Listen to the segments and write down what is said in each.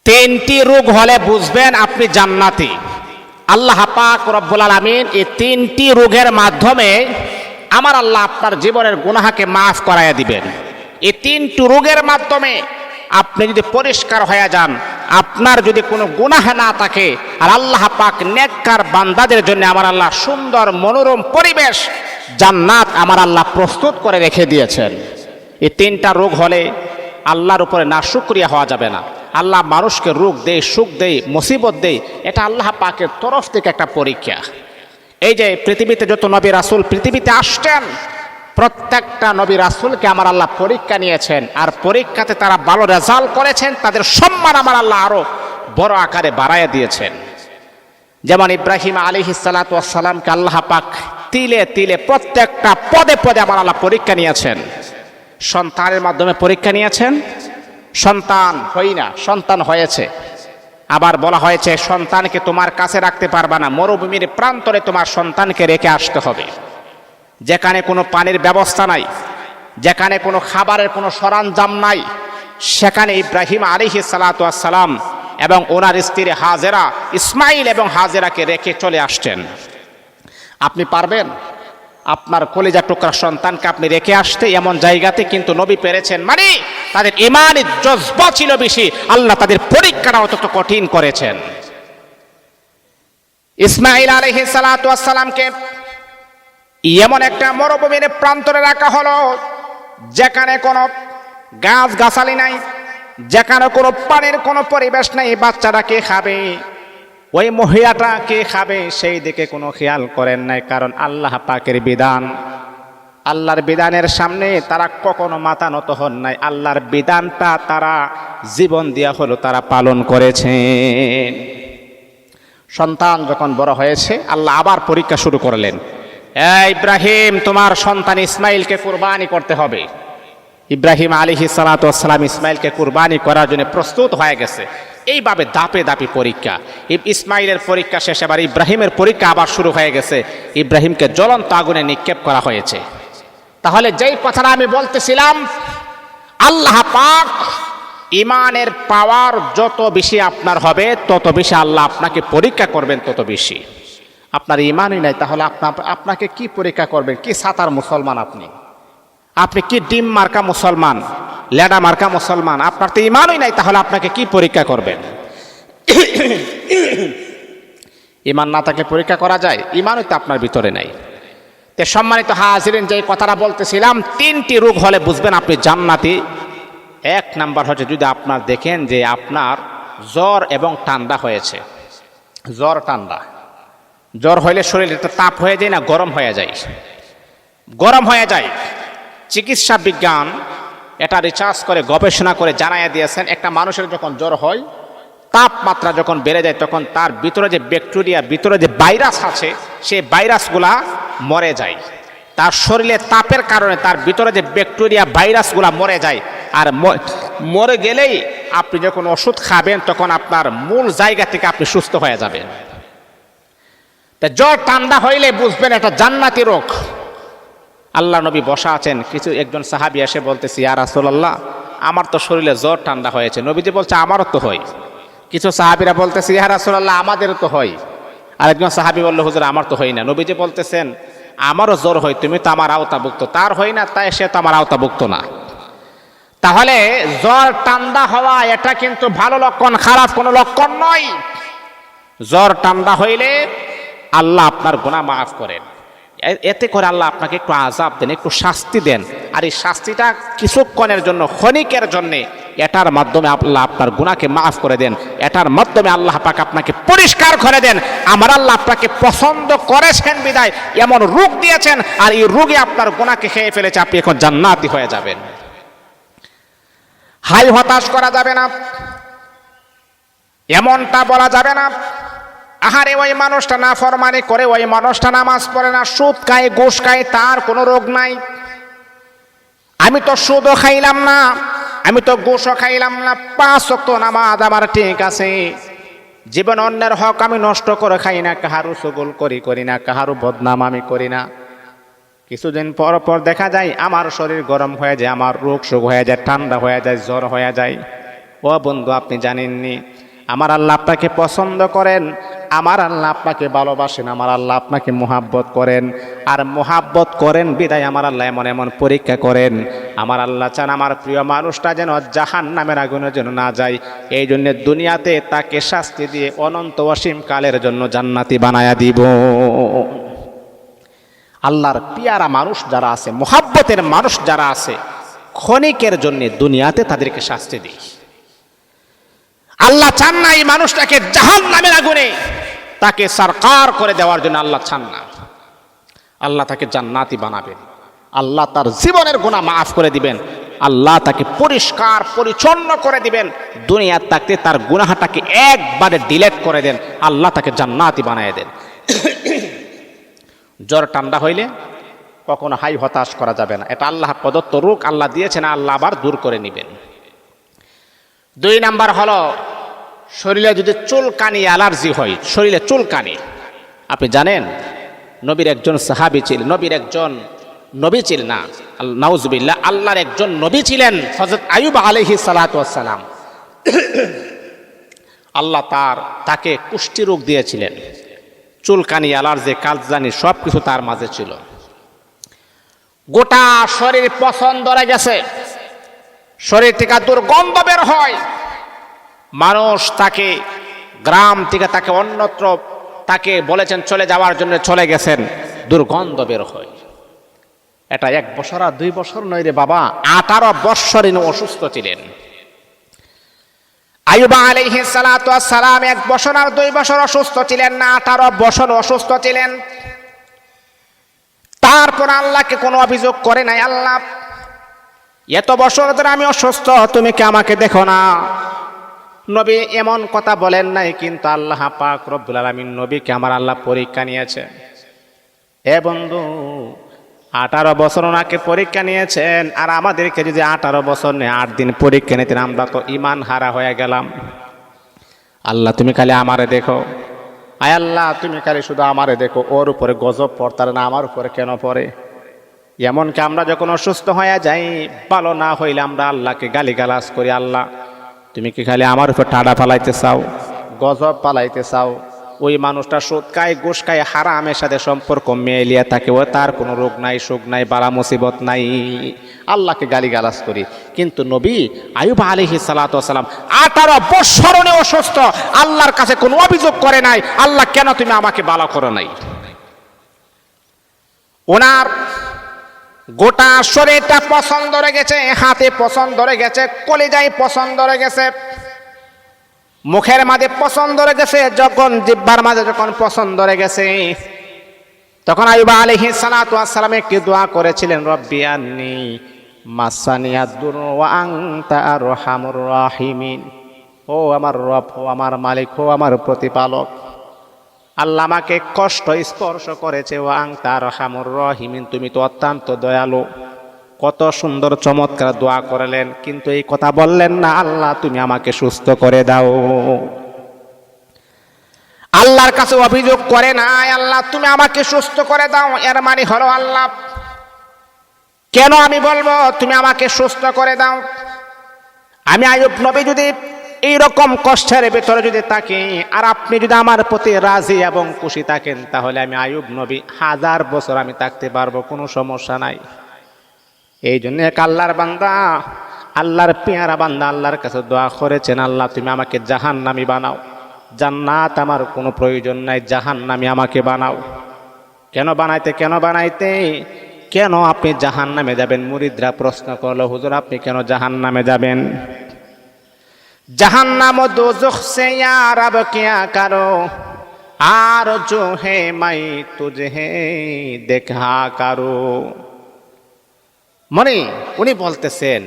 তিনটি রোগ হলে বুঝবেন আপনি জান্নাতি। আল্লাহ পাক রব্বুল আলামিন এই তিনটি রোগের মাধ্যমে আমার আল্লাহ আপনার জীবনের গুনাহকে মাফ করাইয়া দিবেন। এই তিনটি রোগের মাধ্যমে আপনি যদি পরিষ্কার হয়ে যান, আপনার যদি কোনো গুনাহ না থাকে, আর আল্লাহ পাক নেককার বান্দাদের জন্য আমার আল্লাহ সুন্দর মনোরম পরিবেশ জান্নাত আমার আল্লাহ প্রস্তুত করে রেখে দিয়েছেন। এই তিনটা রোগ হলে আল্লাহর উপরে না শুকরিয়া হওয়া যাবে না। আল্লাহ মানুষকে রোগ দেয়, সুখ দেয়, মুসিবত দেয়, এটা আল্লাহ পাকের তরফ থেকে একটা পরীক্ষা। এই যে পৃথিবীতে যত নবী রাসূল পৃথিবীতে আসছেন, প্রত্যেকটা নবী রাসূলকে আমার আল্লাহ পরীক্ষা নিয়েছেন, আর পরীক্ষাতে তারা ভালো রেজাল্ট করেছেন, তাদের সম্মান আমার আল্লাহ আরো বড় আকারে বাড়াইয়া দিয়েছেন। যেমন ইব্রাহিম আলাইহিস সালাতু ওয়াস সালামকে আল্লাহ পাক তিলে তিলে প্রত্যেকটা পদে পদে আমার আল্লাহ পরীক্ষা নিয়েছেন। সন্তানের মাধ্যমে পরীক্ষা নিয়েছেন, সন্তান হই না, সন্তান হয়েছে। আবার বলা হয়েছে সন্তানকে তোমার কাছে রাখতে পারবা না, মরুভূমির প্রান্তরে তোমার সন্তানকে রেখে আসতে হবে, যেখানে কোনো পানির ব্যবস্থা নাই, যেখানে কোনো খাবারের কোনো সরঞ্জাম নাই, সেখানে ইব্রাহিম আলাইহিস সালাতু ওয়াস সালাম এবং ওনার স্ত্রী হাজেরা, ইসমাইল এবং হাজেরাকে রেখে চলে আসছেন। আপনি পারবেন আপনার কলিজা টুকরা সন্তানকে আপনি রেখে আসতে এমন জায়গাতে? কিন্তু নবী পেরেছেন, মানে তাদের ঈমানের জজবা ছিল বেশি, আল্লাহ তাদের পরীক্ষাটা অত্যন্ত কঠিন করেছেন। ইসমাইল আলাইহিস সালাতু ওয়াস সালামকে এমন একটা মরুভূমির প্রান্তরে রাখা হলো, যেখানে কোনো গাছ গাছালি নাই, যেখানে কোনো পানির কোনো পরিবেশ নাই। বাচ্চাটা কে খাবে, ওই মহিলাটা কে খাবে, সেই দিকে কোনো খেয়াল করেন নাই। কারণ আল্লাহ পাকের বিধান, আল্লাহর বিধানের সামনে তারা কখনো মাথা নত হন নাই। আল্লাহর বিধানটা তারা জীবন দিয়া হলো তারা পালন করেছেন। সন্তান যখন বড় হয়েছে, আল্লাহ আবার পরীক্ষা শুরু করলেন। ইব্রাহিম, তোমার সন্তান ইসমাইলকে কুরবানি করতে হবে। ইব্রাহিম আলাইহিস সালাতু ওয়াস সালাম ইসমাইলকে কুরবানি করার জন্য প্রস্তুত হয়ে গেছে। এইভাবে দাপে দাপে পরীক্ষা। ইসমাইলের পরীক্ষা শেষ, এবার ইব্রাহিমের পরীক্ষা আবার শুরু হয়ে গেছে। ইব্রাহিমকে জ্বলন্ত আগুনে নিক্ষেপ করা হয়েছে। তাহলে যেই কথাটা আমি বলতেছিলাম, আল্লাহ পাক ইমানের পাওয়ার যত বেশি আপনার হবে, তত বেশি আল্লাহ আপনাকে পরীক্ষা করবেন, তত বেশি। আপনার ইমানই নাই, তাহলে আপনাকে কি পরীক্ষা করবেন? কি সাতার মুসলমান আপনি? আপনি কি ডিম মার্কা মুসলমান, লেডা মার্কা মুসলমান? আপনার তো ইমানই নাই, তাহলে আপনাকে কি পরীক্ষা করবেন? ইমান না থাকলে পরীক্ষা করা যায়? ইমানই তো আপনার ভিতরে নাই। তে সম্মানিত হাজিরিন, যে কথাটা বলতেছিলাম, তিনটি রোগ হলে বুঝবেন আপনি জান্নাতি। এক নাম্বার হচ্ছে, যদি আপনার দেখেন যে আপনার জ্বর এবং ঠান্ডা হয়েছে। জ্বর ঠান্ডা, জ্বর হইলে শরীরে তাপ হয়ে যায় না, গরম হয়ে যায়? গরম হয়ে যায়। চিকিৎসা বিজ্ঞান এটা রিসার্চ করে গবেষণা করে জানাইয়া দিয়েছেন, একটা মানুষের যখন জ্বর হয়, তাপমাত্রা যখন বেড়ে যায়, তখন তার ভিতরে যে ব্যাকটেরিয়া, ভিতরে যে ভাইরাস আছে, সেই ভাইরাসগুলা মরে যায়। তার শরীরে তাপের কারণে তার ভিতরে যে ব্যাকটেরিয়া, ভাইরাসগুলা মরে যায়। আর মরে গেলেই আপনি যখন ওষুধ খাবেন, তখন আপনার মূল জায়গা থেকে আপনি সুস্থ হয়ে যাবেন। তা জ্বর ঠান্ডা হইলে বুঝবেন এটা জান্নাতি রোগ। আল্লাহ নবী বসা আছেন, একজন সাহাবী এসে বলতেছে, ইয়া রাসূলুল্লাহ, আমার তো শরীরে জ্বর ঠান্ডা হয়েছে। নবীজি বলছে, আমারও তো হয়। কিছু সাহাবীরা বলতেছে, ইয়া রাসূলুল্লাহ, আমাদেরও তো হয়। আরেকজন সাহাবী বলল, হুজুর, আমার তো হয় না। নবীজি বলতেছেন, আমারও জ্বর হয়, তুমি তো আমার আওতাভুক্ত। তার হয় না, তাই সে তো আমার আওতাভুক্ত না। তাহলে জ্বর ঠান্ডা হওয়া এটা কিন্তু ভালো লক্ষণ, খারাপ কোনো লক্ষণ নয়। জ্বর ঠান্ডা হইলে আল্লাহ আপনার গুনাহ মাফ করেন। এতে করে আল্লাহ আপনাকে একটু আযাব দেন, একটু শাস্তি দেন। আর এই শাস্তিটা কিছুক্ষণের জন্য, ক্ষণিকের জন্যে। এটার মাধ্যমে আল্লাহ আপনার গুনাহকে মাফ করে দেন। এটার মাধ্যমে আল্লাহ পাক আপনাকে পরিষ্কার করে দেন। আমার আল্লাহ আপনাকে পছন্দ করেছেন বিদায় এমন রোগ দিয়েছেন, আর এই রোগে আপনার গুনাহকে খেয়ে ফেলেছে। আপনি এখন জান্নাতি হয়ে যাবেন। হাই হতাশ করা যাবে না, এমনটা বলা যাবে না, আহারে ওই মানুষটা নাফরমানি করে, ওই মানুষটা নামাজ পড়ে না, সুদ খায়, ঘুষ খায়, তার কোনো রোগ নাই। আমি তো সুদও খাইলাম না, আমি তো ঘুষও খাইলাম না, 5 ওয়াক্ত নামাজ আমার ঠিক আছে, জীবন অন্যের হক আমি নষ্ট করে খাই না, কাহারও চুগল করি না, কাহারও বদনাম আমি করি না। কিছুদিন পর পর দেখা যায় আমার শরীর গরম হয়ে যায়, আমার রোগ শোক হয়ে যায়, ঠান্ডা হয়ে যায়, জ্বর হয়ে যায়। ও বন্ধু, আপনি জানেননি আমার আল্লাহ আপনাকে পছন্দ করেন, আমার আল্লাহ আপনাকে ভালোবাসেন, আমার আল্লাহ আপনাকে মোহাব্বত করেন। আর মোহাব্বত করেন বিদায় আমার আল্লাহ এমন এমন পরীক্ষা করেন। আমার আল্লাহ চান আমার প্রিয় মানুষটা যেন জাহান্নামের আগুনে যেন না যায়। এই জন্য দুনিয়াতে তাকে শাস্তি দিয়ে অনন্ত অসীম কালের জন্য জান্নাতি বানায়া দিব। আল্লাহর পিয়ারা মানুষ যারা আছে, মোহাব্বতের মানুষ যারা আছে, ক্ষণিকের জন্য দুনিয়াতে তাদেরকে শাস্তি দিই। আল্লাহ চান না এই মানুষটাকে জাহান্নামের আগুনে তাকে সরকার করে দেওয়ার জন্য আল্লাহ চান না। আল্লাহ তাকে জান্নাতি বানাবেন, আল্লাহ তার জীবনের গুনাহ মাফ করে দিবেন, আল্লাহ তাকে পরিষ্কার পরিচ্ছন্ন করে দিবেন। দুনিয়ার থাকতে তার গুনাহটাকে একবারে ডিলিট করে দেন, আল্লাহ তাকে জান্নাতি বানিয়ে দেন। জ্বর ঠান্ডা হইলে কখনো হাই হতাশ করা যাবে না, এটা আল্লাহ প্রদত্ত রোগ, আল্লাহ দিয়েছেন, আল্লাহ আবার দূর করে নেবেন। 2 নাম্বার হলো শরীরে যদি চুলকানি অ্যালার্জি হয়, শরীরে চুলকানি। আপনি জানেন নবীর একজন সাহাবী ছিলেন, নবী ছিলেন না, নাউজুবিল্লাহ, আল্লাহর একজন নবী ছিলেন হযরত আইয়ুব আলাইহিস সালাতু ওয়াস সালাম। আল্লাহ তাকে কুষ্ঠি রোগ দিয়েছিলেন, চুলকানি অ্যালার্জি কালজানি সব কিছু তার মাঝে ছিল। গোটা শরীর পছন্দ ধরে গেছে, শরীর থেকে দুর্গন্ধ বের হয়। মানুষ তাকে গ্রাম থেকে তাকে অন্যত্র তাকে বলেছেন চলে যাওয়ার জন্য, চলে গেছেন, দুর্গন্ধ বের হয়। এটা 1 বছর আর 2 বছর নয় রে বাবা, 18 বছর অসুস্থ ছিলেন আইয়ুব আলাইহিস সালাতু ওয়াস সালাম। 1 বছর আর 2 বছর অসুস্থ ছিলেন না, 18 বছর অসুস্থ ছিলেন। তারপর আল্লাহকে কোনো অভিযোগ করে নাই, আল্লাহ এত বছর ধরে আমি অসুস্থ, তুমি কি আমাকে দেখো না? নবী এমন কথা বলেন নাই, কিন্তু আল্লাহ পাক রব্বুল আলামিন নবীকে আমার আল্লাহ পরীক্ষা নিয়েছে। এ বন্ধু, 18 বছর ওনাকে পরীক্ষা নিয়েছেন, আর আমাদেরকে যদি 18 বছর নেই 8 দিন পরীক্ষা নিতেন, আমরা তো ইমান হারা হয়ে গেলাম। আল্লাহ তুমি খালি আমারে দেখো, আয় আল্লাহ তুমি খালি শুধু আমারে দেখো, ওর উপরে গজব পড়তার না আমার উপরে কেন পড়ে? এমনকি আমরা যখন অসুস্থ হয়ে যাই, ভালো না হইলে আমরা আল্লাহকে গালিগালাজ করি, আল্লাহ তুমি কি খালি আমার উপর টাডা পালাইতে চাও, গজব পালাইতে চাও? ওই মানুষটা সুদ খায়, ঘুষ খায়, হারামের সাথে সম্পর্ক মেলিয়া থাকে, ও তার কোনো রোগ নাই, সুখ নাই, বালা মুসিবত নাই, আল্লাহকে গালিগালাজ করি। কিন্তু নবী আইয়ুব আলাইহিস সালাতু ওয়াস সালাম 18 বছর অসুস্থ, আল্লাহর কাছে কোনো অভিযোগ করে নাই, আল্লাহ কেন তুমি আমাকে ভালো করো নাই? ওনার গোটা শরীরটা পছন্দ ধরে গেছে, হাতে পছন্দ ধরে গেছে, কলিজায় পছন্দ ধরে গেছে, মুখের মাঝে পছন্দ ধরে গেছে, যখন জিহ্বার মাঝে যখন পছন্দ ধরে গেছে, তখন আইয়ুব আলাইহিস সালাতু ওয়াস সালাম একটি দোয়া করেছিলেন, রব্বি আন্নী মাসানিয়াদ দুর ওয়া আনতা আরহামুর রাহিমিন। ও আমার রব, ও আমার মালিক, ও আমার প্রতিপালক, আল্লাহ আমাকে কষ্ট স্পর্শ করেছে, ওয়া আনতা আরহামুর রাহিমিন, তুমি তো অত্যন্ত দয়ালু। কত সুন্দর চমৎকার দোয়া করলেন, কিন্তু এই কথা বললেন না, আল্লাহ তুমি আমাকে সুস্থ করে দাও। আল্লাহর কাছে অভিযোগ করে নাই, আল্লাহ তুমি আমাকে সুস্থ করে দাও। এর মানে হলো আল্লাহ কেন আমি বলবো তুমি আমাকে সুস্থ করে দাও? আমি আইয়ুব নবী যদি এইরকম কষ্টের ভিতরে যদি থাকি, আর আপনি যদি আমার প্রতি রাজি এবং খুশি থাকেন, তাহলে আমি আইয়ুব নবী 1000 বছর আমি থাকতে পারবো, কোনো সমস্যা নাই। এই জন্য এক আল্লাহর বান্দা, আল্লাহর পেয়ারা বান্দা আল্লাহর কাছে দোয়া করেছেন, আল্লাহ তুমি আমাকে জাহান্নামী বানাও, জান্নাত আমার কোনো প্রয়োজন নাই, জাহান্নামী আমাকে বানাও। কেন বানাইতে কেন আপনি জাহান্নামে যাবেন? মুরিদরা প্রশ্ন করলো, হুজুর আপনি কেন জাহান্নামে যাবেন? জাহান্নাম ও দোজখ সে ইয়ার আব কিয়া কারো, আর জো হে মাই তুঝে দেখা কারো। মানে উনি বলতেছেন,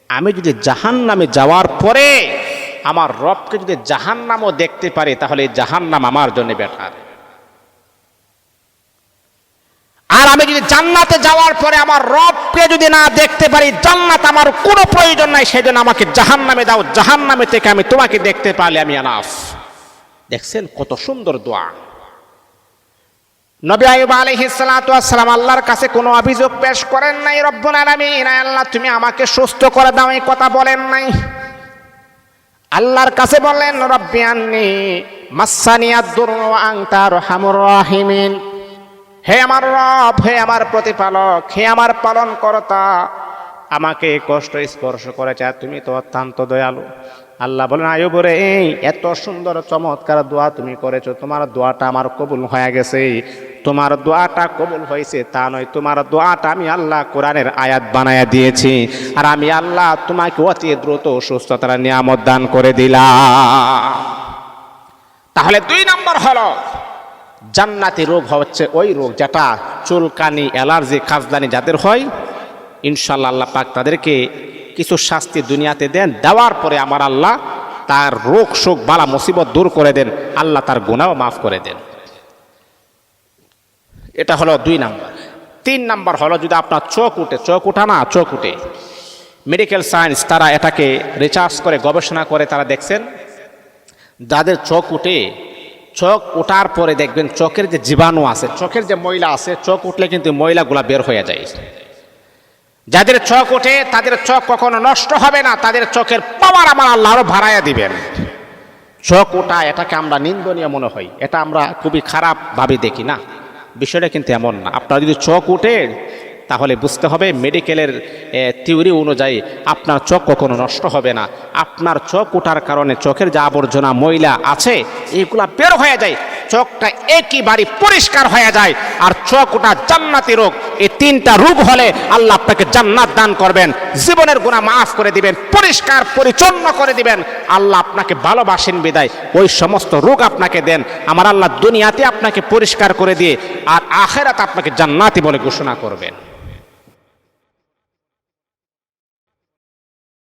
আমি যদি জাহান্নামে যাওয়ার পরে আমার রবকে যদি জাহান্নামও দেখতে পারি, তাহলে জাহান্নাম আমার জন্য বেটার। আর আমি যদি জান্নাতে যাওয়ার পরে আমার রবকে যদি না দেখতে পারি, জান্নাত আমার কোনো প্রয়োজন নাই, সেজন্য আমাকে জাহান্নামে দাও, জাহান্নামে থেকে আমি তোমাকে দেখতে পারলে আমি এনাফ। দেখছেন কত সুন্দর দোয়া। নবী আইয়ুব আলাইহিস সালাতু ওয়াস সালাম আল্লাহর কাছে কোনো অভিযোগ পেশ করেন নাই, রব্বুল আলামিন আল্লাহ তুমি আমাকে সুস্থ করে দাও, এই কথা বলেন নাই। আল্লাহর কাছে বললেন রব্বি আন্নি মাসানিয়াদ দুরু ওয়া আনতা আরহামুর রাহিমিন। হে আমার রব, হে আমার প্রতিপালক, হে আমার পালন কর্তা, আমাকে কষ্ট স্পর্শ করেছে, আর তুমি তো অত্যন্ত দয়ালু। আল্লাহ বলেন আইয়ুব রে, এই এত সুন্দর চমৎকার দোয়া তুমি করেছো, তোমার দোয়াটা আমার কবুল হয়ে গেছে। তোমার দোয়াটা কবুল হয়েছে তা নয়, তোমার দোয়াটা আমি আল্লাহ কোরআনের আয়াত বানায়া দিয়েছি, আর আমি আল্লাহ তোমাকে অতি দ্রুত সুস্থতার নিয়ামত দান করে দিলাম। তাহলে 2 নম্বর হলো জান্নাতি রোগ হচ্ছে ওই রোগ যেটা চুলকানি, অ্যালার্জি, খাজলানি যাদের হয়, ইনশাআল্লাহ আল্লাহ পাক তাদেরকে কিছু শাস্তি দুনিয়াতে দেন, দেওয়ার পরে আমার আল্লাহ তার রোগ শোক বালা মুসিবত দূর করে দেন, আল্লাহ তার গুনাহও মাফ করে দেন। এটা হলো 2 নম্বর। 3 নম্বর হলো যদি আপনার চোখ উঠে মেডিকেল সায়েন্স তারা এটাকে রিসার্চ করে গবেষণা করে তারা দেখছেন, যাদের চোখ ওঠার পরে দেখবেন চোখের যে জীবাণু আছে, চোখের যে ময়লা আছে, চোখ উঠলে কিন্তু ময়লাগুলা বের হয়ে যায়। যাদের চোখ ওঠে তাদের চোখ কখনো নষ্ট হবে না, তাদের চোখের পাওয়ার আমার আল্লাহ আরো বাড়াইয়া দিবেন। চোখ ওঠা এটাকে আমরা নিন্দনীয় মনে হয়, এটা আমরা খুবই খারাপ ভাবে দেখি না, বিষয়টা কিন্তু এমন না। আপনার যদি চোখ উঠে তাহলে বুঝতে হবে মেডিকেলের থিওরি অনুযায়ী আপনার চোখ কখনো নষ্ট হবে না। আপনার চোখ ওঠার কারণে চোখের যে আবর্জনা ময়লা আছে এগুলা বের হয়ে যায়, চোখটা একেবারে পরিষ্কার হয়ে যায়। আর চোখ ওঠা জান্নাতি রোগ, এই 3টা রোগ হলে আল্লাহ আপনাকে জান্নাত দান করবেন, জীবনের গুনাহ মাফ করে দিবেন, পরিষ্কার পরিচ্ছন্ন করে দিবেন। আল্লাহ আপনাকে ভালোবাসেন বিদায় ওই সমস্ত রোগ আপনাকে দেন। আমার আল্লাহ দুনিয়াতে আপনাকে পরিষ্কার করে দিয়ে আর আখিরাতে আপনাকে জান্নাতি বলে ঘোষণা করবেন।